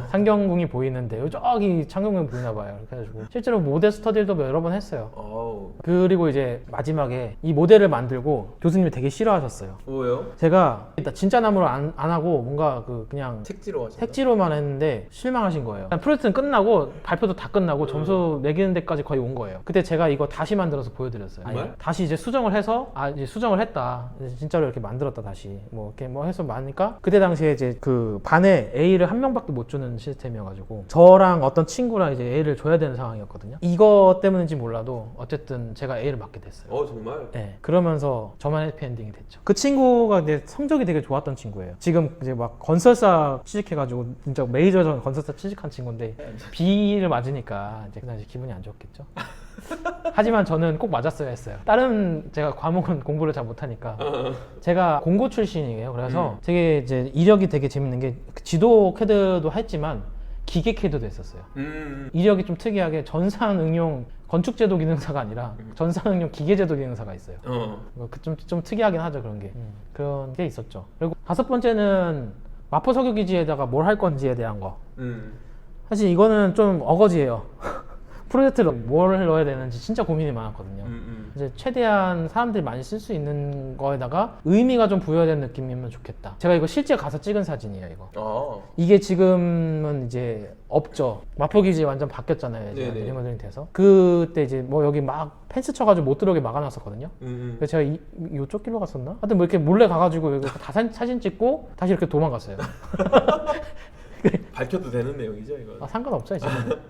Speaker 1: 상경궁이 보이는데 저기 창경궁이 보이나 봐요. 그래가지고 실제로 모델 스터디도 여러 번 했어요. 그리고 이제 마지막에 이 모델을 만들고 교수님이 되게 싫어하셨어요.
Speaker 2: 왜요?
Speaker 1: 제가 일단 진짜 나무를 안 하고 뭔가 그냥
Speaker 2: 색지로 하셨나?
Speaker 1: 색지로만 했는데 실망하신 거예요. 프로젝트는 끝나고 발표도 다 끝나고 점수 매기는 데까지 거의 온 거예요. 그때 제가 이거 다시 만들어서 보여드렸어요. 다시 이제 수정을 해서 이제 수정을 했다. 이제 진짜로 이렇게 만들었다 다시 뭐 이렇게 뭐 해서 많으니까 그때 당시에 이제 그 반에 A를 한 명밖에 못 주는 시스템이어가지고 저랑 어떤 친구랑 이제 A를 줘야 되는 상황이었거든요. 이거 때문인지 몰라도 어쨌든 제가 A를 맞게 됐어요.
Speaker 2: 정말?
Speaker 1: 네. 그러면서 저만 해피엔딩이 됐죠. 그 친구가 이제 성적이 되게 좋았던 친구예요. 지금 이제 막 건설사 취직해가지고 진짜 메이저 건설사 취직한 친구인데 B를 맞으니까 이제 그 당시 기분이 안 좋았겠죠. 하지만 저는 꼭 맞았어야 했어요. 다른 제가 과목은 공부를 잘 못하니까 제가 공고 출신이에요. 그래서 되게 이제 이력이 되게 재밌는 게 지도 캐드도 했지만 기계 캐드도 했었어요. 이력이 좀 특이하게 전산응용 건축제도 기능사가 아니라 전산응용 기계제도 기능사가 있어요. 좀 특이하긴 하죠 그런 게. 그런 게 있었죠. 그리고 5번째는 마포석유기지에다가 뭘 할 건지에 대한 거. 사실 이거는 좀 어거지예요. 프로젝트를 뭘 넣어야 되는지 진짜 고민이 많았거든요. 이제 최대한 사람들이 많이 쓸 수 있는 거에다가 의미가 좀 부여된 느낌이면 좋겠다. 제가 이거 실제 가서 찍은 사진이에요, 이거. 이게 지금은 이제 없죠. 마포기지 완전 바뀌었잖아요. 이제 리모델링 돼서. 그때 이제 뭐 여기 막 펜스 쳐가지고 못 들어오게 막아놨었거든요. 그래서 제가 이쪽 길로 갔었나? 하여튼 뭐 이렇게 몰래 가가지고 여기 다 사진 찍고 다시 이렇게 도망갔어요.
Speaker 2: 밝혀도 되는 내용이죠, 이거?
Speaker 1: 상관없어요, 지금.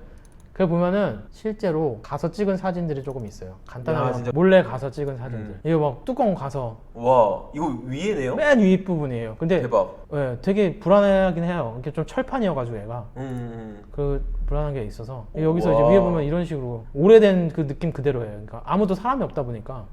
Speaker 1: 그 보면은 실제로 가서 찍은 사진들이 조금 있어요. 간단하게
Speaker 2: 진짜?
Speaker 1: 몰래 가서 찍은 사진들. 이거 막 뚜껑 가서
Speaker 2: 와, 이거 위에네요?
Speaker 1: 맨 위 부분이에요. 근데
Speaker 2: 대박.
Speaker 1: 네, 되게 불안하긴 해요. 이게 좀 철판이어가지고 얘가 그 불안한 게 있어서 여기서 이제 위에 보면 이런 식으로 오래된 그 느낌 그대로예요. 그러니까 아무도 사람이 없다 보니까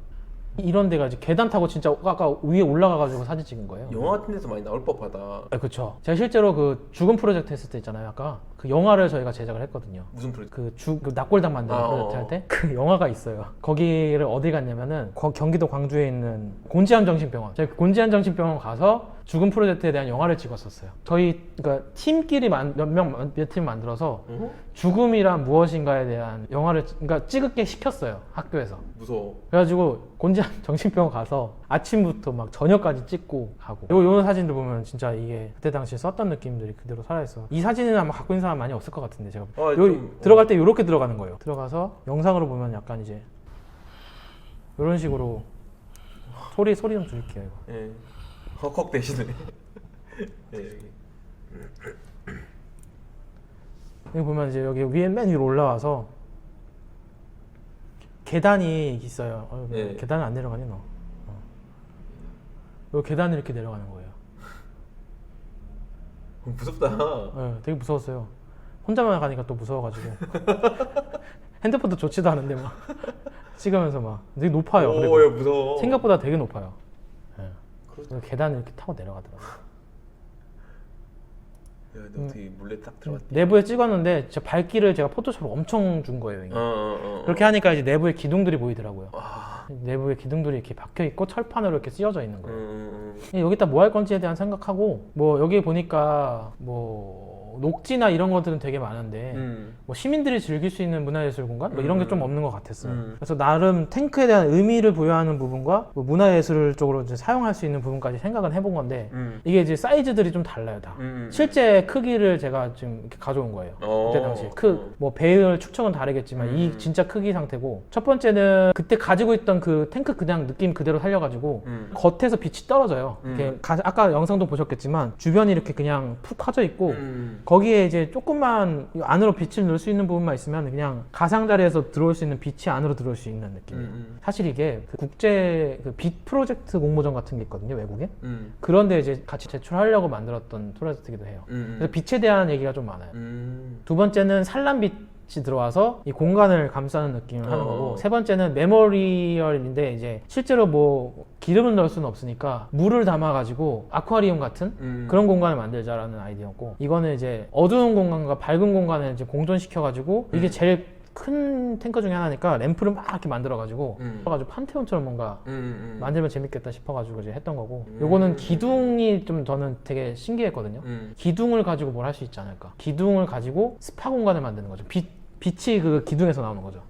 Speaker 1: 이런 데가 이제 계단 타고 진짜 아까 위에 올라가가지고 사진 찍은 거예요.
Speaker 2: 영화 같은 데서 많이 나올 법하다.
Speaker 1: 아, 그렇죠. 제가 실제로 그 죽음 프로젝트 했을 때 있잖아요. 아까 그 영화를 저희가 제작을 했거든요.
Speaker 2: 무슨 프로젝트?
Speaker 1: 그 낙골당 만드는 프로젝트 할 때 그 영화가 있어요. 거기를 어디 갔냐면은 경기도 광주에 있는 곤지암 정신병원. 제가 곤지암 정신병원 가서 죽음 프로젝트에 대한 영화를 찍었었어요. 저희 그러니까 팀끼리 몇 팀 만들어서 죽음이란 무엇인가에 대한 영화를 그러니까 찍게 시켰어요. 학교에서.
Speaker 2: 무서워.
Speaker 1: 그래가지고 곤지암 정신병원 가서 아침부터 막 저녁까지 찍고 가고 요 사진들 보면 진짜 이게 그때 당시에 썼던 느낌들이 그대로 살아있어. 이 사진은 아마 갖고 있는 사람 많이 없을 것 같은데 제가 들어갈 때 이렇게 들어가는 거예요. 들어가서 영상으로 보면 약간 이제 이런 식으로 소리 좀 줄게요 이거.
Speaker 2: 예. 헉헉 대신에. 예, 여기.
Speaker 1: 여기 보면 이제 여기 위에 맨 위로 올라와서 계단이 있어요.
Speaker 2: 네.
Speaker 1: 계단은 안 내려가니 너. 여기 계단을 이렇게 내려가는 거예요.
Speaker 2: 무섭다.
Speaker 1: 네, 되게 무서웠어요. 혼자만 가니까 또 무서워가지고 핸드폰도 좋지도 않은데 막 찍으면서 막 되게 높아요.
Speaker 2: 오, 야, 무서워.
Speaker 1: 생각보다 되게 높아요. 네. 그래서 계단을 이렇게 타고 내려가더라고요.
Speaker 2: 야, 너 어떻게 몰래 딱 들어갔대?
Speaker 1: 내부에 찍었는데 진짜 밝기를 제가 포토샵으로 엄청 준 거예요. 이게. 그렇게 하니까 이제 내부에 기둥들이 보이더라고요. 내부에 기둥들이 이렇게 박혀 있고 철판으로 이렇게 씌워져 있는 거예요. 여기다 뭐 할 건지에 대한 생각하고 뭐 여기 보니까 뭐 녹지나 이런 것들은 되게 많은데 뭐 시민들이 즐길 수 있는 문화예술 공간 뭐 이런 게 좀 없는 것 같았어요. 그래서 나름 탱크에 대한 의미를 부여하는 부분과 뭐 문화예술 쪽으로 이제 사용할 수 있는 부분까지 생각은 해본 건데 이게 이제 사이즈들이 좀 달라요 다. 실제 크기를 제가 지금 이렇게 가져온 거예요. 그때 당시에 뭐 배열 축척은 다르겠지만 이 진짜 크기 상태고 첫 번째는 그때 가지고 있던 그 탱크 그냥 느낌 그대로 살려가지고 겉에서 빛이 떨어져요. 이렇게 아까 영상도 보셨겠지만 주변이 이렇게 그냥 푹 파져 있고 거기에 이제 조금만 안으로 빛을 넣을 수 있는 부분만 있으면 그냥 가상자리에서 들어올 수 있는 빛이 안으로 들어올 수 있는 느낌이에요. 사실 이게 그 국제 그 빛 프로젝트 공모전 같은 게 있거든요, 외국에. 그런데 이제 같이 제출하려고 만들었던 프로젝트이기도 해요. 그래서 빛에 대한 얘기가 좀 많아요. 두 번째는 산란빛이 들어와서 이 공간을 감싸는 느낌을 하는 거고, 세 번째는 메모리얼인데 이제 실제로 뭐 기름을 넣을 수는 없으니까 물을 담아가지고 아쿠아리움 같은 그런 공간을 만들자라는 아이디어였고, 이거는 이제 어두운 공간과 밝은 공간을 이제 공존시켜가지고 이게 제일 큰 탱커 중에 하나니까 램프를 막 이렇게 만들어가지고 판테온처럼 뭔가 만들면 재밌겠다 싶어가지고 이제 했던 거고, 요거는 기둥이 좀 저는 되게 신기했거든요. 기둥을 가지고 뭘 할 수 있지 않을까. 기둥을 가지고 스파 공간을 만드는 거죠. 빛이 그 기둥에서 나오는 거죠.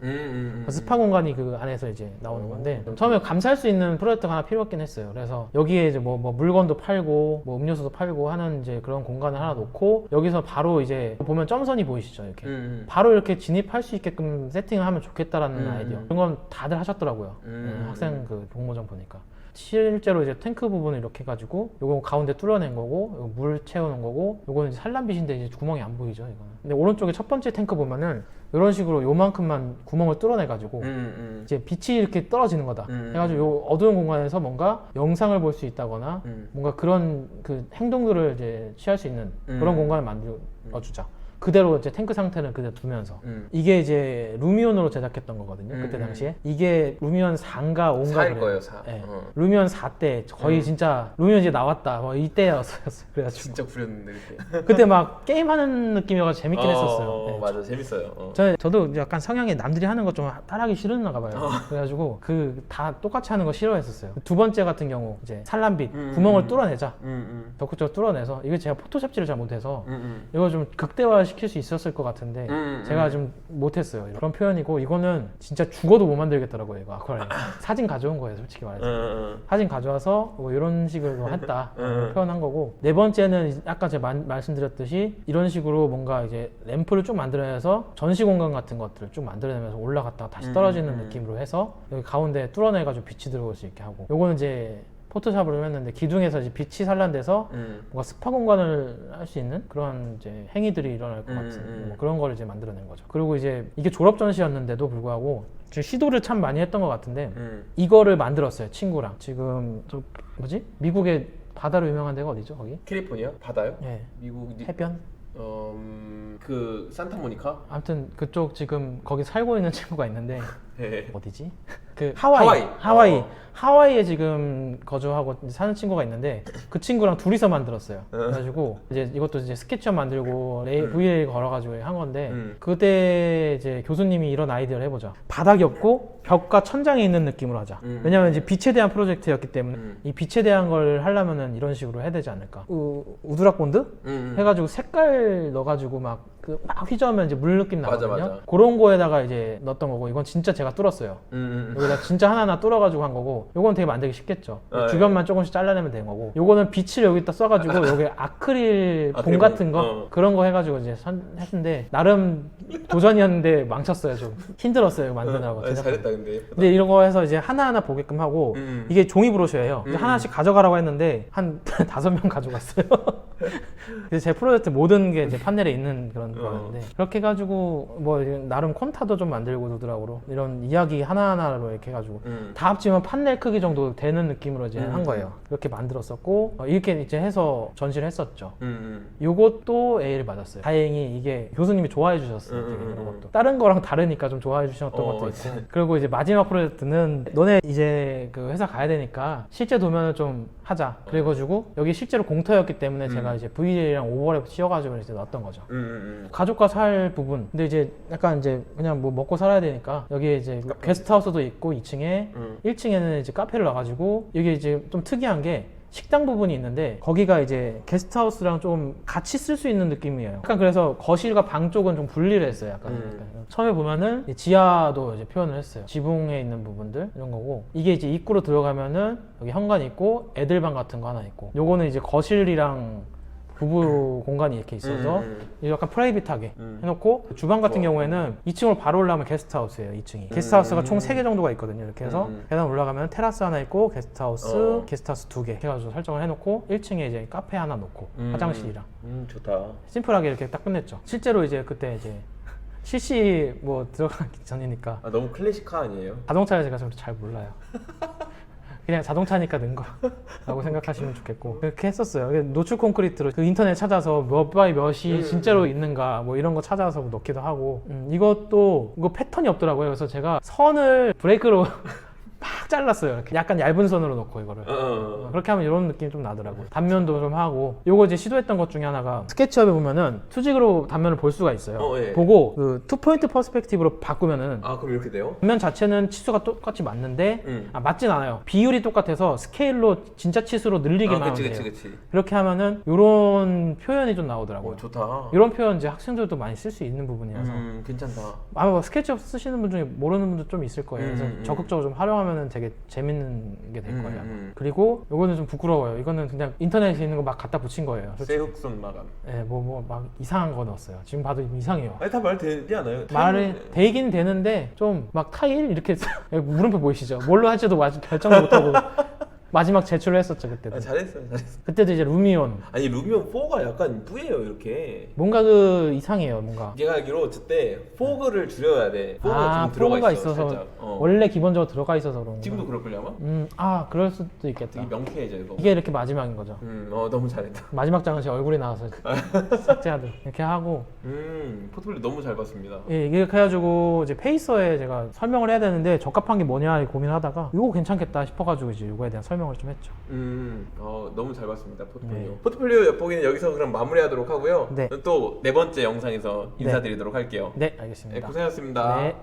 Speaker 1: 스파 공간이 그 안에서 이제 나오는 건데, 처음에 감쌀 수 있는 프로젝트가 하나 필요했긴 했어요. 그래서 여기에 이제 뭐 물건도 팔고 뭐 음료수도 팔고 하는 이제 그런 공간을 하나 놓고, 여기서 바로 이제 보면 점선이 보이시죠, 이렇게. 바로 이렇게 진입할 수 있게끔 세팅을 하면 좋겠다라는 아이디어. 그런 건 다들 하셨더라고요. 학생 그 공모전 보니까. 실제로 이제 탱크 부분을 이렇게 해가지고 요거 가운데 뚫어낸 거고, 요거 물 채우는 거고, 요거는 이제 산란빛인데 이제 구멍이 안 보이죠, 이거는. 근데 오른쪽에 첫 번째 탱크 보면은 이런 식으로 요만큼만 구멍을 뚫어내가지고 이제 빛이 이렇게 떨어지는 거다 해가지고 요 어두운 공간에서 뭔가 영상을 볼 수 있다거나 뭔가 그런 그 행동들을 이제 취할 수 있는 그런 공간을 만들어주자. 그대로 이제 탱크 상태는 그대로 두면서. 이게 이제 루미온으로 제작했던 거거든요. 그때 당시에. 이게 루미온 4인가 5인가
Speaker 2: 4일 거예요, 4.
Speaker 1: 네. 루미온 4 때 거의 진짜 루미온 이제 나왔다 뭐 이때였어요. 그래가지고
Speaker 2: 진짜 구렸는데 그때.
Speaker 1: 그때 막 게임하는 느낌이어서 재밌긴 했었어요. 네.
Speaker 2: 맞아, 재밌어요.
Speaker 1: 저도 약간 성향이 남들이 하는 거 좀 따라하기 싫었나 봐요. 그래가지고 그 다 똑같이 하는 거 싫어했었어요. 두 번째 같은 경우 이제 산란빛 구멍을 뚫어내자. 벽구쪽으로 뚫어내서, 이거 제가 포토샵질을 잘 못해서 이거 좀 극대화 시킬 수 있었을 것 같은데 제가 좀 못했어요. 그런 표현이고, 이거는 진짜 죽어도 못 만들겠더라고요. 이거 아쿠아리움. 사진 가져온 거예요, 솔직히 말해서. 사진 가져와서 뭐 이런 식으로 했다 표현한 거고, 네 번째는 아까 제가 말씀드렸듯이 이런 식으로 뭔가 이제 램프를 쭉 만들어내서 전시 공간 같은 것들을 쭉 만들어내면서 올라갔다가 다시 떨어지는 느낌으로 해서 여기 가운데 뚫어내가지고 빛이 들어올 수 있게 하고, 요거는 이제 포토샵으로 했는데 기둥에서 이제 빛이 산란돼서 뭔가 스파 공간을 할 수 있는 그런 이제 행위들이 일어날 것 같은 뭐 그런 걸 이제 만들어낸 거죠. 그리고 이제 이게 졸업 전시였는데도 불구하고 지금 시도를 참 많이 했던 것 같은데 이거를 만들었어요, 친구랑. 지금 저 뭐지? 미국의 바다로 유명한 데가 어디죠, 거기?
Speaker 2: 캘리포니아? 바다요?
Speaker 1: 네.
Speaker 2: 미국
Speaker 1: 해변?
Speaker 2: 그 산타모니카?
Speaker 1: 아무튼 그쪽 지금 거기 살고 있는 친구가 있는데
Speaker 2: 네.
Speaker 1: 어디지? 그 하와이.
Speaker 2: 하와이.
Speaker 1: 하와이에 지금 거주하고 이제 사는 친구가 있는데 그 친구랑 둘이서 만들었어요. 그래가지고 이제 이것도 이제 스케치업 만들고 VL 걸어가지고 한 건데 그때 이제 교수님이 이런 아이디어를 해보자. 바닥이 없고 벽과 천장이 있는 느낌으로 하자. 왜냐면 이제 빛에 대한 프로젝트였기 때문에 이 빛에 대한 걸 하려면은 이런 식으로 해야 되지 않을까. 우드락 본드 해가지고 색깔 넣어가지고 막 휘저으면 이제 물 느낌 나거든요.
Speaker 2: 맞아.
Speaker 1: 그런 거에다가 이제 넣었던 거고 이건 진짜 제가 뚫었어요. 여기다 진짜 하나하나 뚫어가지고 한 거고 요건 되게 만들기 쉽겠죠. 주변만 조금씩 잘라내면 되는 거고 요거는 빛을 여기다 써가지고 여기 아크릴 봉 같은 거 그런 거 해가지고 이제 했는데 나름 도전이었는데 망쳤어요. 좀 힘들었어요 만드느라고.
Speaker 2: 잘했다 근데.
Speaker 1: 근데 이런 거 해서 이제 하나하나 보게끔 하고 이게 종이 브로셔예요. 하나씩 가져가라고 했는데 한 5명 가져갔어요. 그래서 제 프로젝트 모든 게 이제 판넬에 있는 그런 거였는데 그렇게 해가지고 뭐 나름 콘타도 좀 만들고 누드락으로 이런 이야기 하나하나로 이렇게 해가지고 다 합치면 판넬 크기 정도 되는 느낌으로 이제 한 거예요. 이렇게 만들었었고 이렇게 이제 해서 전시를 했었죠. 요것도 A를 맞았어요. 다행히 이게 교수님이 좋아해 주셨어요. 이런 것도 다른 거랑 다르니까 좀 좋아해 주셨던 것도 있고 그리고 이제 마지막 프로젝트는 너네 이제 그 회사 가야 되니까 실제 도면을 좀 하자. 그래가지고 여기 실제로 공터였기 때문에 제가 이제 VL이랑 오버랩 씌워가지고 이제 넣었던 거죠. 가족과 살 부분. 근데 이제 약간 이제 그냥 뭐 먹고 살아야 되니까 여기에 이제 게스트하우스도 있고 2층에 1층에는 이제 카페를 놔가지고 이게 이제 좀 특이한 게 식당 부분이 있는데 거기가 이제 게스트하우스랑 좀 같이 쓸 수 있는 느낌이에요. 약간 그래서 거실과 방 쪽은 좀 분리를 했어요. 약간 처음에 보면은 지하도 이제 표현을 했어요. 지붕에 있는 부분들 이런 거고 이게 이제 입구로 들어가면은 여기 현관이 있고 애들 방 같은 거 하나 있고 요거는 이제 거실이랑 부부 공간이 이렇게 있어서 약간 프라이빗하게 해놓고 주방 같은 경우에는 2층으로 바로 올라가면 게스트하우스예요. 2층이 게스트하우스가 총 3개 정도가 있거든요. 이렇게 해서 계단 올라가면 테라스 하나 있고 게스트하우스 2개 해가지고 설정을 해놓고 1층에 이제 카페 하나 놓고 화장실이랑
Speaker 2: 좋다.
Speaker 1: 심플하게 이렇게 딱 끝냈죠. 실제로 이제 그때 이제 CC 뭐 들어가기 전이니까
Speaker 2: 너무 클래식화 아니에요?
Speaker 1: 자동차를 제가 잘 몰라요. 그냥 자동차니까 는 거라고 생각하시면 좋겠고 그렇게 했었어요. 노출 콘크리트로 그 인터넷 찾아서 몇 바이 몇이 진짜로 있는가 뭐 이런 거 찾아서 넣기도 하고 이거 패턴이 없더라고요. 그래서 제가 선을 브레이크로 막 잘랐어요. 이렇게 약간 얇은 선으로 놓고 이거를 그렇게 하면 이런 느낌이 좀 나더라고요. 단면도 좀 하고 요거 이제 시도했던 것 중에 하나가 스케치업에 보면은 수직으로 단면을 볼 수가 있어요.
Speaker 2: 예.
Speaker 1: 보고 그 투포인트 퍼스펙티브로 바꾸면은
Speaker 2: 그럼 이렇게 돼요?
Speaker 1: 단면 자체는 치수가 똑같이 맞는데 맞진 않아요. 비율이 똑같아서 스케일로 진짜 치수로 늘리기만 하면 돼요.
Speaker 2: 그치.
Speaker 1: 그렇게 하면은 이런 표현이 좀 나오더라고요.
Speaker 2: 좋다.
Speaker 1: 이런 표현 이제 학생들도 많이 쓸 수 있는 부분이라서
Speaker 2: 괜찮다.
Speaker 1: 아마 스케치업 쓰시는 분 중에 모르는 분도 좀 있을 거예요. 그래서 적극적으로 좀 활용하면은 되게 재밌는 게 될 거예요. 그리고 요거는 좀 부끄러워요. 이거는 그냥 인터넷에 있는 거 막 갖다 붙인 거예요.
Speaker 2: 쇠흑선 마감.
Speaker 1: 네, 뭐 막 이상한 거 넣었어요. 지금 봐도 이상해요.
Speaker 2: 다 말 되지 않아요?
Speaker 1: 말이 되긴 되는데 좀 막 타일 이렇게 물음표 보이시죠? 뭘로 할지도 아직 결정도 못하고 마지막 제출을 했었죠 그때도.
Speaker 2: 잘했어요.
Speaker 1: 그때도 이제 루미온.
Speaker 2: 아니 루미온 4가 약간 뿌예요 이렇게.
Speaker 1: 뭔가 그 이상해요 뭔가.
Speaker 2: 제가 알기로 그때 포그를 줄여야 돼. 포그가 지금
Speaker 1: 포그가
Speaker 2: 들어가 있어서 살짝.
Speaker 1: 원래 기본적으로 들어가 있어서 그런 거.
Speaker 2: 지금도 그럴걸요 아마?
Speaker 1: 그럴 수도 있겠다.
Speaker 2: 되게 명쾌해져 이거.
Speaker 1: 이게 이렇게 마지막인 거죠.
Speaker 2: 너무 잘했다.
Speaker 1: 마지막 장은 제 얼굴이 나와서 삭제하듯 이렇게 하고.
Speaker 2: 포트폴리오 너무 잘 봤습니다.
Speaker 1: 예, 이렇게 해가지고 이제 페이서에 제가 설명을 해야 되는데 적합한 게 뭐냐 고민하다가 이거 괜찮겠다 싶어가지고 이제 이거에 대한 설명을 좀 했죠.
Speaker 2: 너무 잘 봤습니다 포트폴리오.
Speaker 1: 네.
Speaker 2: 포트폴리오 엿보기는 여기서 그럼 마무리하도록 하고요.
Speaker 1: 네.
Speaker 2: 또 4번째 영상에서 인사드리도록 할게요.
Speaker 1: 네, 알겠습니다.
Speaker 2: 고생하셨습니다.
Speaker 1: 네.